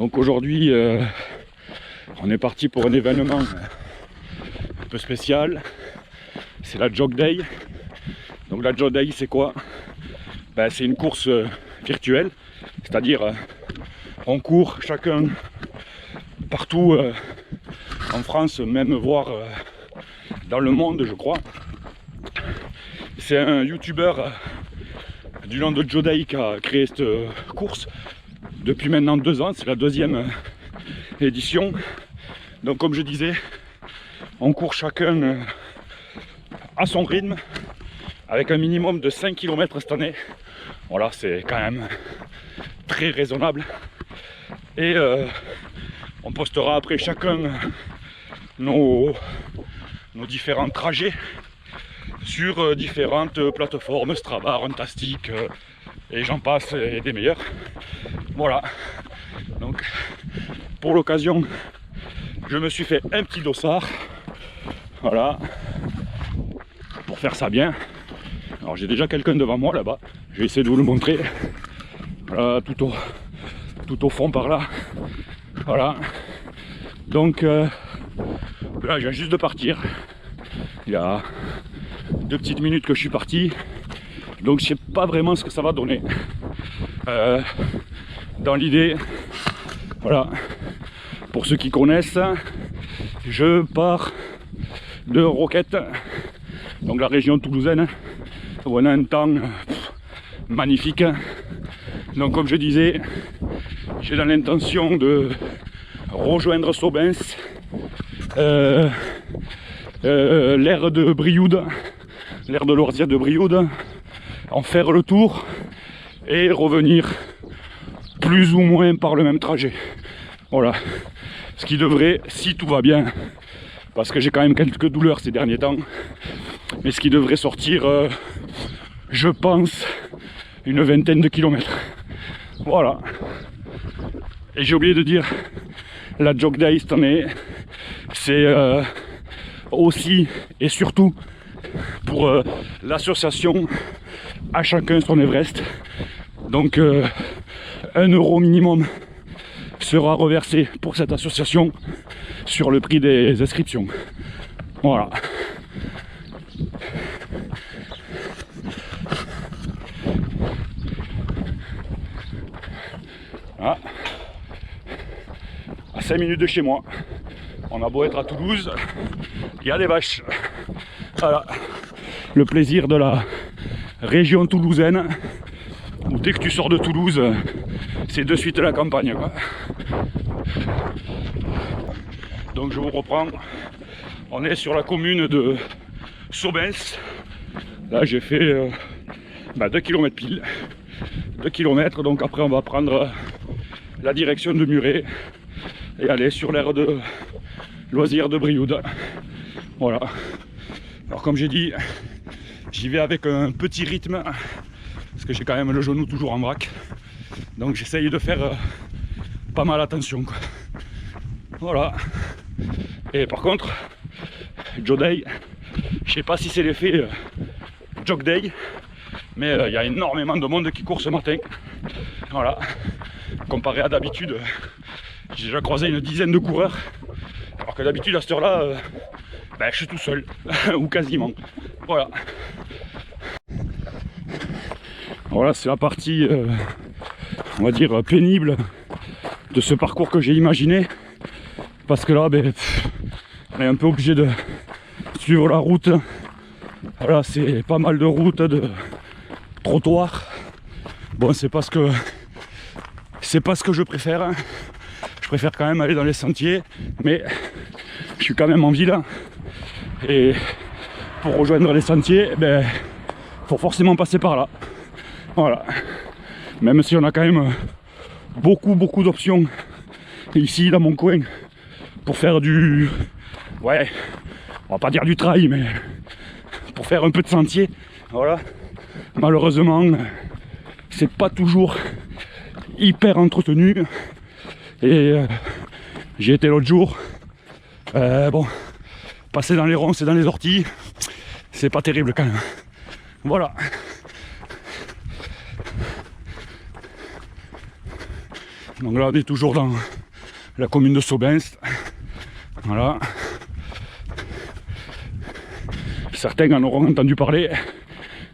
Donc aujourd'hui, on est parti pour un événement un peu spécial. C'est la Jog Day. Donc la Jog Day, c'est quoi? C'est une course virtuelle, c'est-à-dire on court chacun partout en France, même voire dans le monde, je crois. C'est un youtubeur du nom de Jodai qui a créé cette course depuis maintenant 2 ans, c'est la 2e édition. Donc comme je disais, on court chacun à son rythme, avec un minimum de 5 km cette année. Voilà, c'est quand même très raisonnable. Et on postera après chacun nos différents trajets sur différentes plateformes, Strava, Runtastic, et j'en passe, et des meilleurs. Voilà. Donc, pour l'occasion, je me suis fait un petit dossard. Voilà. Pour faire ça bien. Alors, j'ai déjà quelqu'un devant moi là-bas. Je vais essayer de vous le montrer. Voilà, tout au fond par là. Voilà. Donc, là, je viens juste de partir. Il y a 2 petites minutes que je suis parti. Donc, je sais pas vraiment ce que ça va donner. Dans l'idée, voilà. Pour ceux qui connaissent, je pars de Roquette, donc la région toulousaine, où on a un temps magnifique. Donc comme je disais, j'ai dans l'intention de rejoindre Sobens, l'aire de Brioude, l'aire de loisirs de Brioude, en faire le tour et revenir plus ou moins par le même trajet. Voilà, ce qui devrait, si tout va bien, parce que j'ai quand même quelques douleurs ces derniers temps, mais ce qui devrait sortir, je pense, une 20aine de kilomètres. Voilà. Et j'ai oublié de dire, la Jog Day cette année, c'est aussi et surtout pour l'association À Chacun Son Everest. Donc 1 euro minimum sera reversé pour cette association sur le prix des inscriptions. Voilà. Ah. À 5 minutes de chez moi. On a beau être à Toulouse, il y a des vaches. Voilà. Le plaisir de la région toulousaine, où dès que tu sors de Toulouse, c'est de suite la campagne, quoi. Donc je vous reprends. On est sur la commune de Sobens. Là j'ai fait 2 km pile. 2 km, donc après on va prendre la direction de Muret et aller sur l'aire de loisirs de Brioude. Voilà. Alors comme j'ai dit, j'y vais avec un petit rythme, parce que j'ai quand même le genou toujours en vrac. Donc j'essaye de faire pas mal attention, quoi. Voilà. Et par contre, Jog Day, je sais pas si c'est l'effet Jog Day, mais il y a énormément de monde qui court ce matin. Voilà. Comparé à d'habitude, j'ai déjà croisé une dizaine de coureurs, alors que d'habitude à cette heure-là, je suis tout seul, ou quasiment. Voilà. Voilà, c'est la partie, on va dire, pénible de ce parcours que j'ai imaginé. Parce que là, on est un peu obligé de suivre la route. Voilà, c'est pas mal de routes, de trottoirs. Bon, c'est pas ce que je préfère. Je préfère quand même aller dans les sentiers, mais je suis quand même en ville. Et pour rejoindre les sentiers, faut forcément passer par là. Voilà. Même si on a quand même beaucoup d'options ici dans mon coin pour faire du, ouais, on va pas dire du trail, mais pour faire un peu de sentier. Voilà. Malheureusement, c'est pas toujours hyper entretenu. Et j'ai été l'autre jour, passer dans les ronces et dans les orties, c'est pas terrible quand même. Voilà. Donc là on est toujours dans la commune de Saubens. Voilà. Certains en auront entendu parler,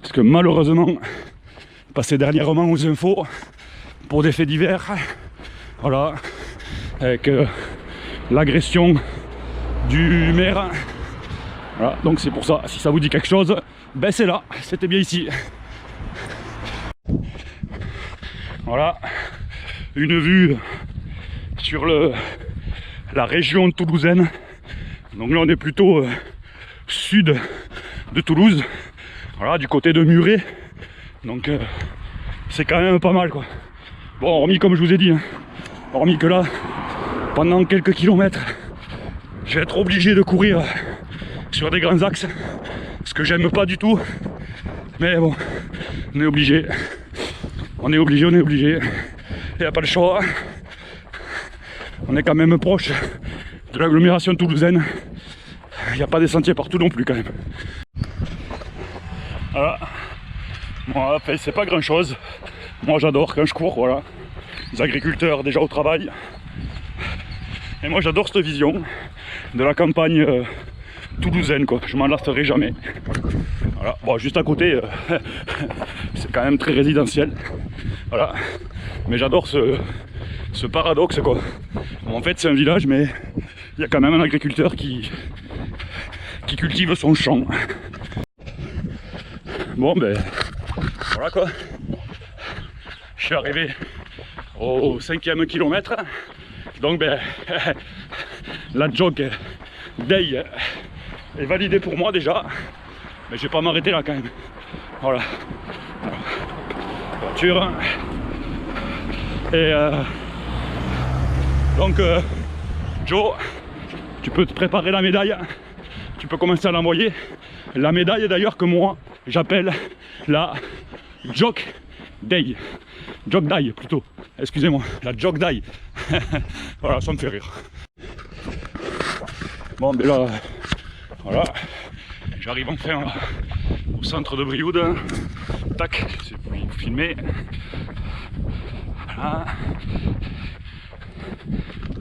parce que malheureusement, passé dernièrement aux infos, pour des faits divers, voilà, avec l'agression du maire. Voilà, donc c'est pour ça, si ça vous dit quelque chose, ben c'est là, c'était bien ici. Voilà, une vue sur la région toulousaine. Donc là on est plutôt sud de Toulouse, voilà, du côté de Muret. Donc c'est quand même pas mal quoi. Bon, hormis comme je vous ai dit, hein, hormis que là, pendant quelques kilomètres, je vais être obligé de courir sur des grands axes, ce que j'aime pas du tout. Mais bon, on est obligé. On est obligé, il n'y a pas le choix. On est quand même proche de l'agglomération toulousaine. Il n'y a pas des sentiers partout non plus quand même. Voilà. Moi, enfin, c'est pas grand chose. Moi j'adore quand je cours, voilà. Les agriculteurs déjà au travail. Et moi j'adore cette vision de la campagne toulousaine quoi. Je m'en lasserai jamais. Voilà. Bon, juste à côté, c'est quand même très résidentiel. Voilà. Mais j'adore ce paradoxe quoi. Bon, en fait c'est un village mais il y a quand même un agriculteur qui cultive son champ. Bon ben voilà quoi. Je suis arrivé au 5e kilomètre. Donc ben la jog day est validée pour moi déjà. Mais je vais pas m'arrêter là quand même. Voilà. Voiture. Et donc Joe, tu peux te préparer la médaille. Tu peux commencer à l'envoyer. La médaille d'ailleurs que moi j'appelle la Jog Day. Jog Day plutôt. Excusez-moi. La Jog Day. Voilà, ça me fait rire. Bon, mais là, voilà. J'arrive enfin au centre de Brioude. Tac, c'est pour vous filmer. Voilà.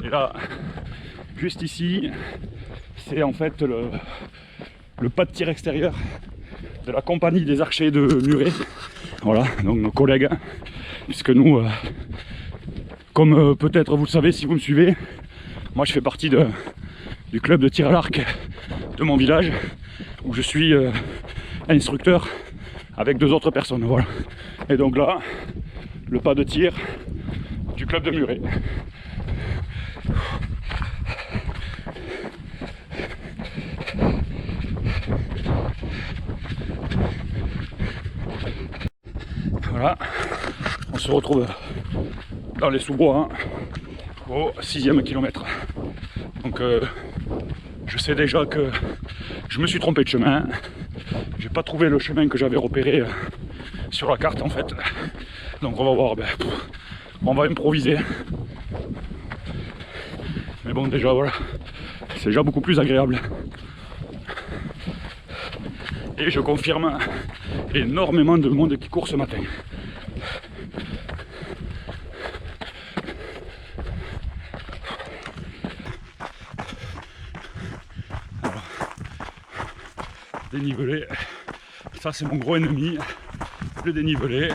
Et là, juste ici, c'est en fait le pas de tir extérieur de la compagnie des archers de Muret. Voilà, donc nos collègues, puisque nous, comme peut-être vous le savez si vous me suivez, moi je fais partie du club de tir à l'arc de mon village, où je suis instructeur avec 2 autres personnes. Voilà. Et donc là, le pas de tir du club de Muret. Voilà, on se retrouve dans les sous-bois hein, au 6e kilomètre. Donc je sais déjà que je me suis trompé de chemin. J'ai pas trouvé le chemin que j'avais repéré sur la carte en fait. Donc on va voir, on va improviser. Mais bon déjà voilà, c'est déjà beaucoup plus agréable. Et je confirme, énormément de monde qui court ce matin. Alors, dénivelé, ça c'est mon gros ennemi, le dénivelé.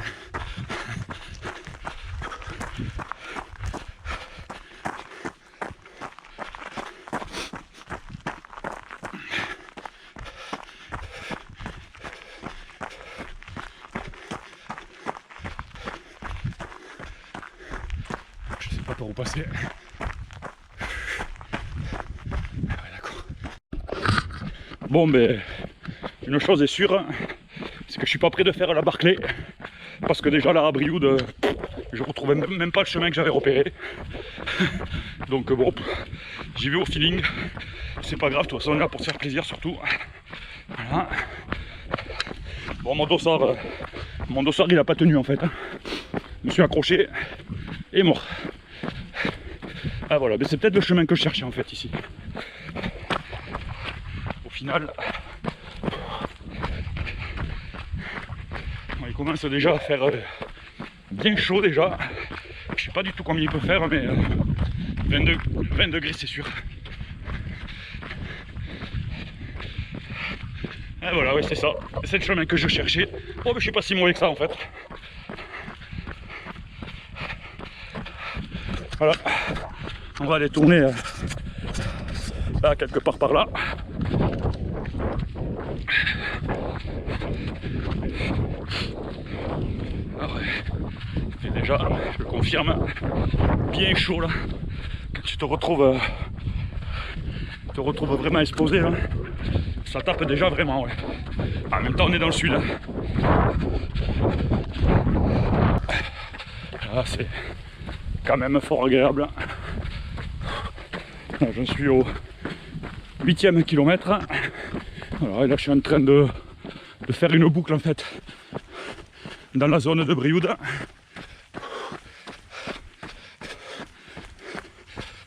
Par où passer. Ah ouais, d'accord. Bon ben une chose est sûre, c'est que je suis pas prêt de faire la Barclay, parce que déjà là à Brioude je retrouvais même pas le chemin que j'avais repéré. Donc bon, j'y vais au feeling, c'est pas grave, de toute façon on est là pour se faire plaisir surtout. Voilà. Bon, mon dossard il a pas tenu en fait. Je me suis accroché et mort. Ah voilà, mais c'est peut-être le chemin que je cherchais en fait ici. Au final, il commence déjà à faire bien chaud déjà. Je sais pas du tout combien il peut faire, mais 20 degrés c'est sûr. Et voilà, ouais, c'est ça. C'est le chemin que je cherchais. Oh, mais je suis pas si mauvais que ça en fait. Voilà. On va aller tourner là, quelque part par là. Alors, c'est déjà, je le confirme, bien chaud là. Quand tu te retrouves vraiment exposé là, ça tape déjà vraiment, ouais. En même temps on est dans le sud. Là c'est quand même fort agréable. Là, je suis au 8e kilomètre. Alors, et là je suis en train de faire une boucle en fait dans la zone de Brioude.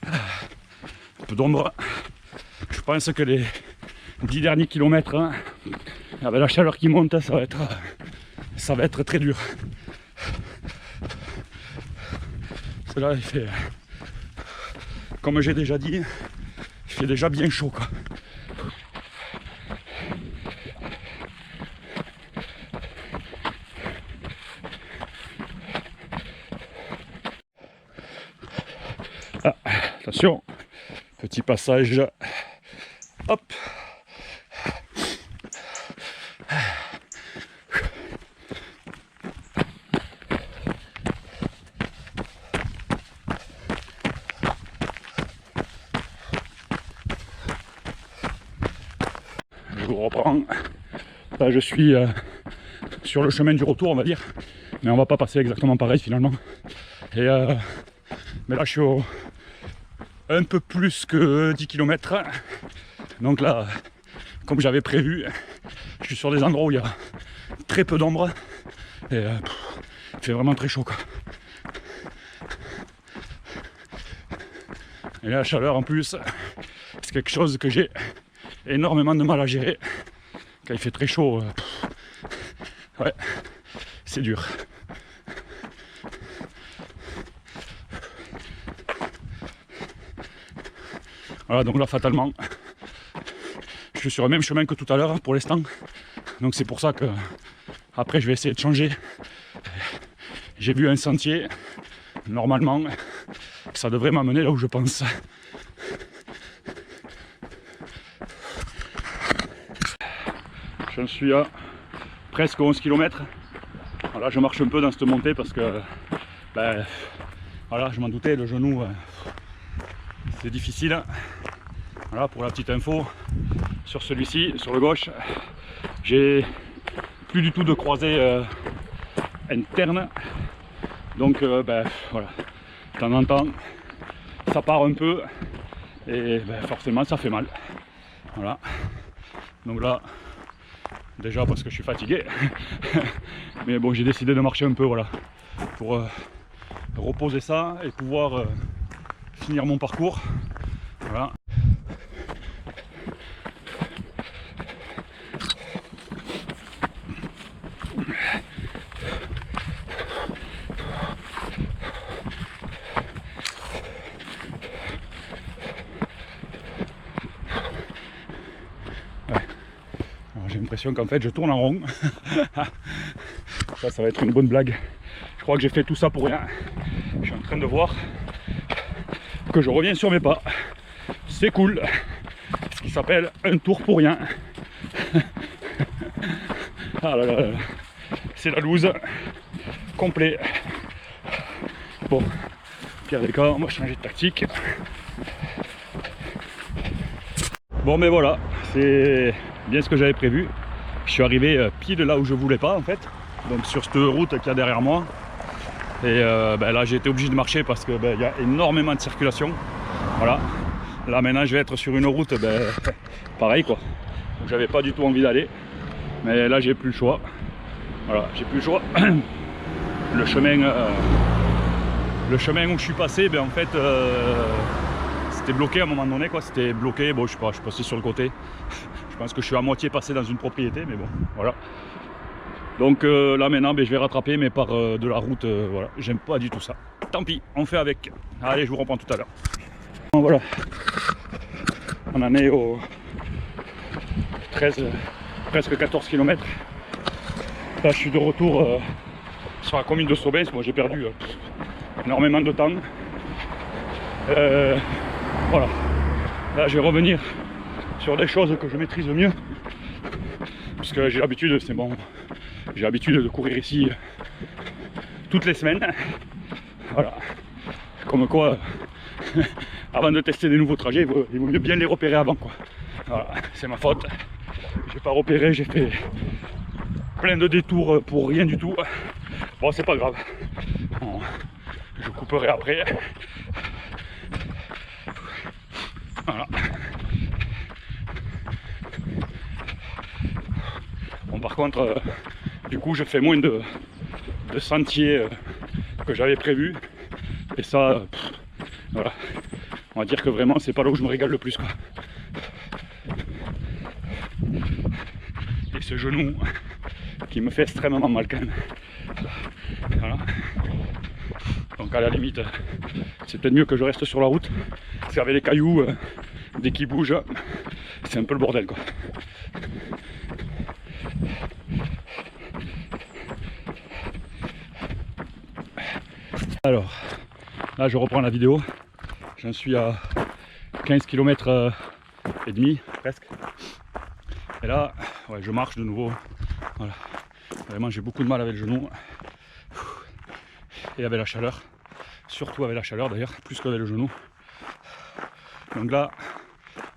Un peu d'ombre. Je pense que les 10 derniers kilomètres, hein, avec la chaleur qui monte, ça va être très dur. Là il fait, comme j'ai déjà dit, il fait déjà bien chaud quoi. Ah, attention, petit passage, hop. Je vous reprends. Là je suis sur le chemin du retour on va dire, mais on va pas passer exactement pareil finalement. Et mais là je suis un peu plus que 10 km. Donc là, comme j'avais prévu, je suis sur des endroits où il y a très peu d'ombre. Et il fait vraiment très chaud quoi. Et la chaleur en plus, c'est quelque chose que j'ai énormément de mal à gérer. Quand il fait très chaud, ouais, c'est dur. Voilà, donc là fatalement, je suis sur le même chemin que tout à l'heure pour l'instant. Donc c'est pour ça que après je vais essayer de changer. J'ai vu un sentier, normalement, ça devrait m'amener là où je pense. Je suis à presque 11 km. Voilà, je marche un peu dans cette montée parce que ben, voilà, je m'en doutais, le genou c'est difficile. Voilà, pour la petite info, sur celui-ci, sur le gauche, j'ai plus du tout de croisée interne. Donc ben, voilà, de temps en temps ça part un peu et ben, forcément ça fait mal. Voilà, donc là déjà parce que je suis fatigué mais bon, j'ai décidé de marcher un peu, voilà, pour reposer ça et pouvoir finir mon parcours. Voilà. J'ai l'impression qu'en fait je tourne en rond. Ça va être une bonne blague. Je crois que j'ai fait tout ça pour rien. Je suis en train de voir que je reviens sur mes pas. C'est cool. Ce qui s'appelle un tour pour rien. Ah là là là. C'est la loose. Complet. Bon, pire des cas, on va changer de tactique. Bon, mais voilà, c'est bien ce que j'avais prévu. Je suis arrivé pile là où je voulais pas en fait, donc sur cette route qu'il y a derrière moi. Et ben là j'ai été obligé de marcher parce que ben, y a énormément de circulation. Voilà, là maintenant je vais être sur une route ben, pareil quoi, donc j'avais pas du tout envie d'aller, mais là j'ai plus le choix. Voilà, j'ai plus le choix. Le chemin où je suis passé, ben en fait c'était bloqué à un moment donné quoi, c'était bloqué. Bon, je sais pas, je suis passé sur le côté. Je pense que je suis à moitié passé dans une propriété, mais bon, voilà. Donc là maintenant je vais rattraper mais par de la route, voilà, j'aime pas du tout ça. Tant pis, on fait avec. Allez, je vous reprends tout à l'heure. Bon, voilà, on en est au 13, presque 14 km. Là je suis de retour sur la commune de Saubens. Moi j'ai perdu énormément de temps. Voilà, là je vais revenir sur des choses que je maîtrise mieux, puisque j'ai l'habitude, c'est bon, j'ai l'habitude de courir ici toutes les semaines. Voilà, comme quoi avant de tester des nouveaux trajets, il vaut mieux bien les repérer avant, quoi. Voilà, c'est ma faute, j'ai pas repéré, j'ai fait plein de détours pour rien du tout. Bon, c'est pas grave, bon, je couperai après. Voilà. Bon, par contre, du coup, je fais moins de sentiers que j'avais prévu. Et ça, voilà. On va dire que vraiment, c'est pas là où je me régale le plus, quoi. Et ce genou qui me fait extrêmement mal quand même. Voilà. Donc à la limite, c'est peut-être mieux que je reste sur la route. Parce qu'avec les cailloux, dès qu'ils bougent, c'est un peu le bordel, quoi. Alors, là je reprends la vidéo. J'en suis à 15 km et demi presque. Et là, ouais, je marche de nouveau. Voilà. Vraiment, j'ai beaucoup de mal avec le genou. Et avec la chaleur. Surtout avec la chaleur d'ailleurs, plus qu'avec le genou. Donc là,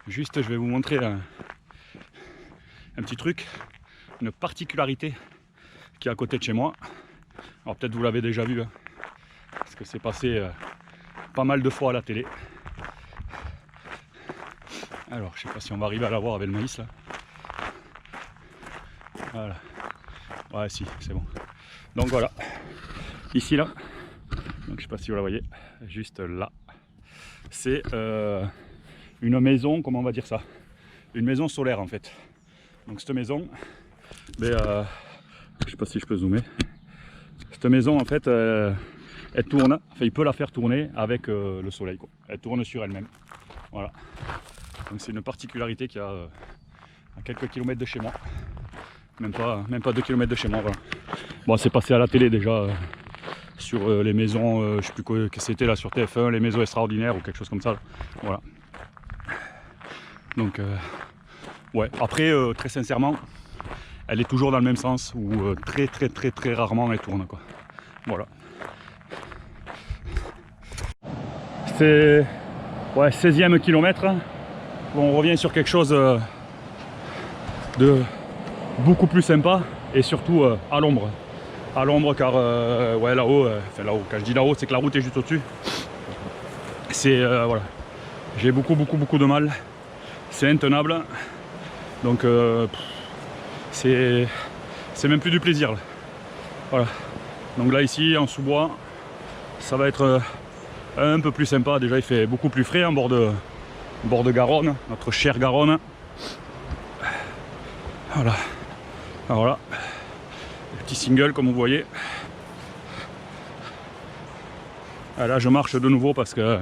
juste je vais vous montrer un petit truc, une particularité qui est à côté de chez moi. Alors peut-être vous l'avez déjà vu, hein, parce que c'est passé pas mal de fois à la télé. Alors je sais pas si on va arriver à la voir avec le maïs là. Voilà. Ouais, si, c'est bon. Donc voilà, ici là, donc je sais pas si vous la voyez, juste là, c'est une maison, comment on va dire ça, une maison solaire en fait. Donc cette maison, mais, je sais pas si je peux zoomer. Cette maison en fait, elle tourne, enfin il peut la faire tourner avec le soleil, quoi. Elle tourne sur elle-même. Voilà. Donc c'est une particularité qu'il y a à quelques kilomètres de chez moi. Même pas 2 km de chez moi, voilà. Bon, c'est passé à la télé déjà sur les maisons, je sais plus quoi que c'était là sur TF1, les maisons extraordinaires ou quelque chose comme ça là. Voilà. Donc ouais, après très sincèrement, elle est toujours dans le même sens ou très rarement elle tourne, quoi. Voilà. C'est ouais, 16e kilomètre. Bon, on revient sur quelque chose de beaucoup plus sympa et surtout à l'ombre. À l'ombre car ouais, là-haut, enfin là-haut, quand je dis là-haut, c'est que la route est juste au-dessus. C'est voilà. J'ai beaucoup de mal. C'est intenable. Donc c'est même plus du plaisir là. Voilà. Donc là ici en sous-bois, ça va être un peu plus sympa. Déjà il fait beaucoup plus frais en bord de Garonne, notre chère Garonne. Voilà. Alors là, petit single comme vous voyez. Ah, là je marche de nouveau parce que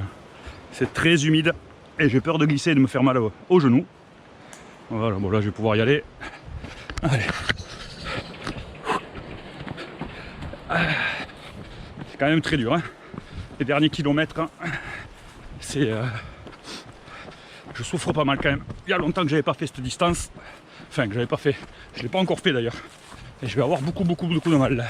c'est très humide et j'ai peur de glisser et de me faire mal au genou. Voilà, bon là je vais pouvoir y aller. Allez. C'est quand même très dur, hein. Les derniers kilomètres, hein. C'est je souffre pas mal quand même. Il y a longtemps que j'avais pas fait cette distance. Enfin que j'avais pas fait. Je l'ai pas encore fait d'ailleurs. Et je vais avoir beaucoup de mal.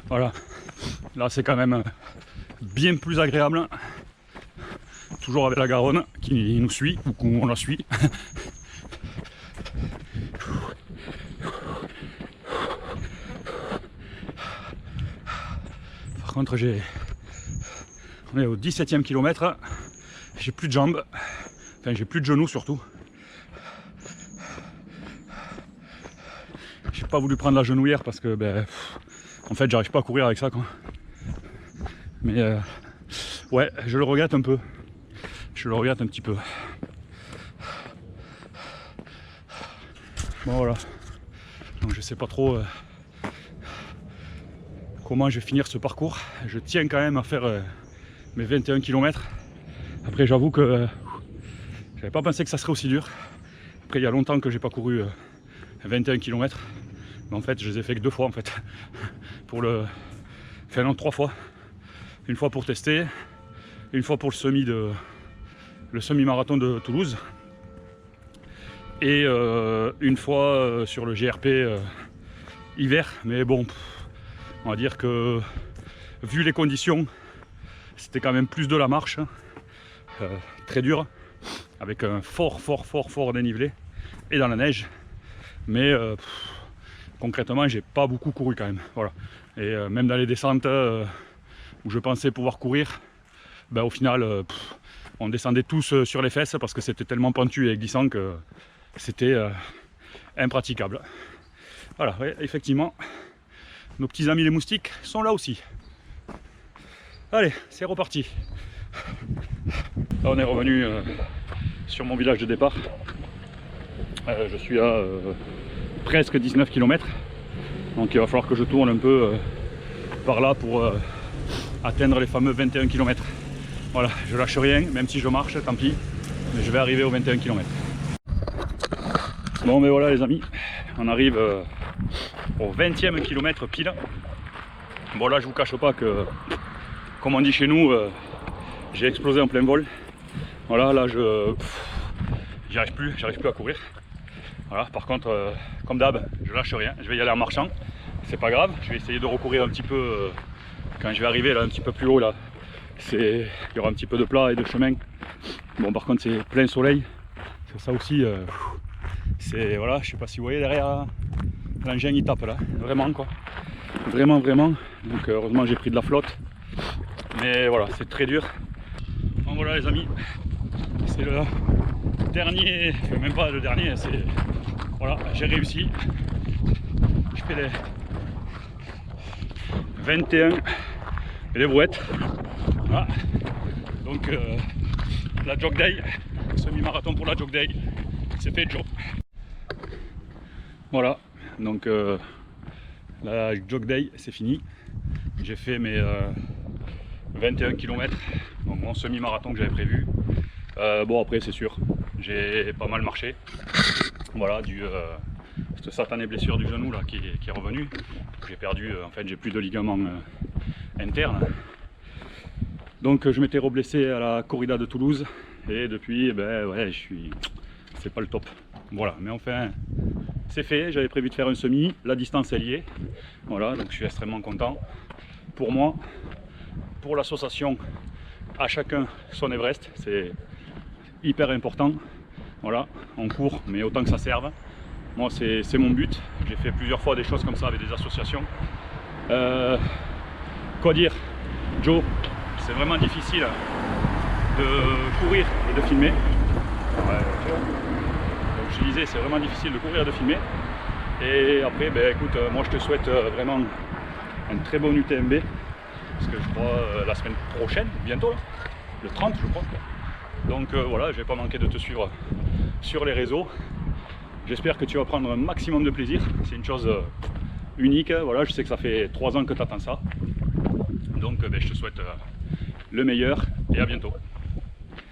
Voilà, là c'est quand même bien plus agréable. Toujours avec la Garonne qui nous suit, ou qu'on la suit. Par contre, on est au 17e kilomètre, j'ai plus de jambes, enfin j'ai plus de genoux surtout. J'ai pas voulu prendre la genouillère parce que en fait j'arrive pas à courir avec ça quoi. Mais ouais, je le regrette un peu. Je le regrette un petit peu. Bon voilà. Donc je sais pas trop comment je vais finir ce parcours. Je tiens quand même à faire mes 21 km. Après j'avoue que j'avais pas pensé que ça serait aussi dur. Après il y a longtemps que j'ai pas couru 21 km. Mais en fait je les ai fait que 2 fois en fait. Pour le. Enfin non, 3 fois. Une fois pour tester, une fois pour le semi-marathon de Toulouse. Et une fois sur le GRP hiver. Mais bon, on va dire que vu les conditions, c'était quand même plus de la marche, très dur, avec un fort dénivelé et dans la neige. Mais concrètement, j'ai pas beaucoup couru quand même. Voilà. Et même dans les descentes où je pensais pouvoir courir, au final, on descendait tous sur les fesses parce que c'était tellement pentu et glissant que c'était impraticable. Voilà, ouais, effectivement, nos petits amis les moustiques sont là aussi. Allez, c'est reparti. Là, on est revenu sur mon village de départ. Je suis à presque 19 km. Donc il va falloir que je tourne un peu par là pour atteindre les fameux 21 km. Voilà, je lâche rien, même si je marche, tant pis. Mais je vais arriver aux 21 km. Bon, mais voilà les amis, on arrive au 20e kilomètre pile. Bon là, je vous cache pas que, comme on dit chez nous, j'ai explosé en plein vol. Voilà, là j'arrive plus à courir. Voilà, par contre, comme d'hab, je lâche rien, je vais y aller en marchant. C'est pas grave, je vais essayer de recourir un petit peu quand je vais arriver là un petit peu plus haut là. Il y aura un petit peu de plat et de chemin. Bon, par contre, c'est plein soleil. C'est ça aussi. C'est voilà, je sais pas si vous voyez derrière, l'engin il tape là, vraiment quoi. Vraiment. Donc heureusement j'ai pris de la flotte. Mais voilà, c'est très dur. Bon voilà les amis, c'est le dernier, enfin, même pas le dernier, c'est voilà, j'ai réussi. Je fais les 21 et les brouettes. Voilà. Donc la Jog Day, semi-marathon pour la Jog Day, c'est fait job. Voilà, donc la Jog Day c'est fini. J'ai fait mes 21 km, donc mon semi-marathon que j'avais prévu. Bon après c'est sûr, j'ai pas mal marché. Voilà, cette satanée blessure du genou là qui est revenue. J'ai perdu, en fait j'ai plus de ligaments internes. Donc je m'étais reblessé à la corrida de Toulouse et depuis ouais c'est pas le top. Voilà, mais enfin c'est fait, j'avais prévu de faire un semi, la distance est liée. Voilà, donc je suis extrêmement content. Pour moi, pour l'association, à chacun son Everest, c'est hyper important. Voilà, on court, mais autant que ça serve. Moi c'est mon but, j'ai fait plusieurs fois des choses comme ça avec des associations. Quoi dire, Joe, c'est vraiment difficile de courir et de filmer. Ouais, donc je disais, c'est vraiment difficile de courir et de filmer. Et après, écoute, moi je te souhaite vraiment un très bon UTMB. Parce que je crois la semaine prochaine, bientôt, là, le 30 je crois. Donc voilà, je vais pas manquer de te suivre sur les réseaux. J'espère que tu vas prendre un maximum de plaisir. C'est une chose unique. Voilà, je sais que ça fait 3 ans que tu attends ça. Donc je te souhaite le meilleur et à bientôt.